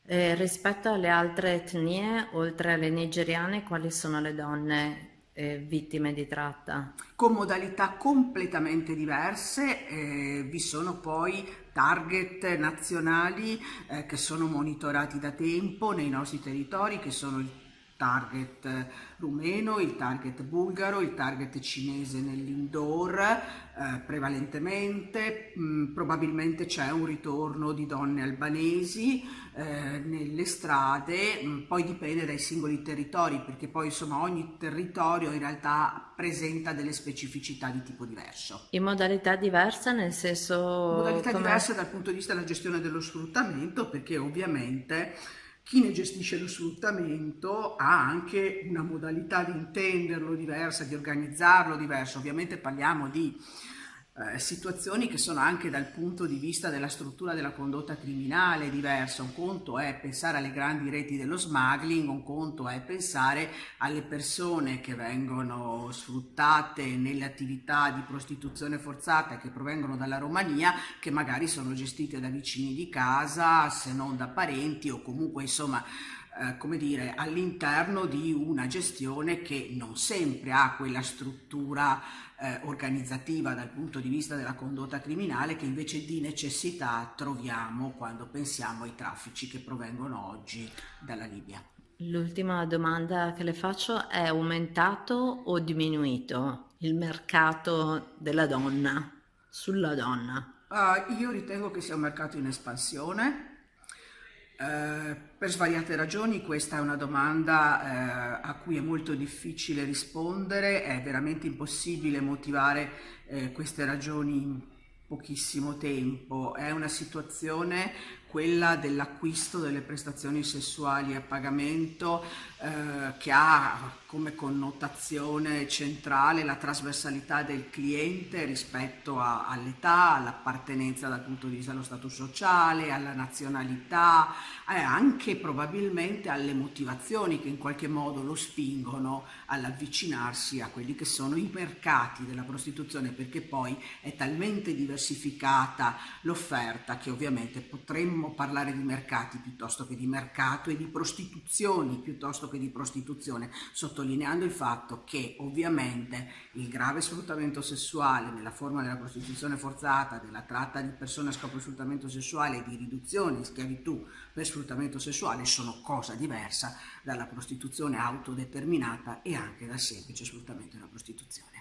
Rispetto alle altre etnie, oltre alle nigeriane, quali sono le donne vittime di tratta? Con modalità completamente diverse, vi sono poi target nazionali che sono monitorati da tempo nei nostri territori, che sono il target rumeno, il target bulgaro, il target cinese nell'indoor, prevalentemente. Probabilmente c'è un ritorno di donne albanesi nelle strade. Poi dipende dai singoli territori, perché poi insomma ogni territorio in realtà presenta delle specificità di tipo diverso. In modalità diversa, nel senso Modalità come... diverse dal punto di vista della gestione dello sfruttamento, perché ovviamente chi ne gestisce lo sfruttamento ha anche una modalità di intenderlo diversa, di organizzarlo diverso. Ovviamente parliamo di situazioni che sono anche dal punto di vista della struttura della condotta criminale diversa. Un conto è pensare alle grandi reti dello smuggling, un conto è pensare alle persone che vengono sfruttate nelle attività di prostituzione forzata che provengono dalla Romania, che magari sono gestite da vicini di casa, se non da parenti o comunque insomma come dire, all'interno di una gestione che non sempre ha quella struttura organizzativa dal punto di vista della condotta criminale che invece di necessità troviamo quando pensiamo ai traffici che provengono oggi dalla Libia. L'ultima domanda che le faccio è: aumentato o diminuito il mercato della donna, sulla donna? Io ritengo che sia un mercato in espansione. Per svariate ragioni questa è una domanda a cui è molto difficile rispondere, è veramente impossibile motivare queste ragioni in pochissimo tempo. È una situazione, quella dell'acquisto delle prestazioni sessuali a pagamento, che ha come connotazione centrale la trasversalità del cliente rispetto all'età, all'appartenenza dal punto di vista dello stato sociale, alla nazionalità, anche probabilmente alle motivazioni che in qualche modo lo spingono all'avvicinarsi a quelli che sono i mercati della prostituzione, perché poi è talmente diversificata l'offerta che ovviamente potremmo parlare di mercati piuttosto che di mercato e di prostituzioni piuttosto che di prostituzione, sottolineando il fatto che ovviamente il grave sfruttamento sessuale nella forma della prostituzione forzata, della tratta di persone a scopo di sfruttamento sessuale e di riduzione in schiavitù per sfruttamento sessuale sono cosa diversa dalla prostituzione autodeterminata e anche dal semplice sfruttamento della prostituzione.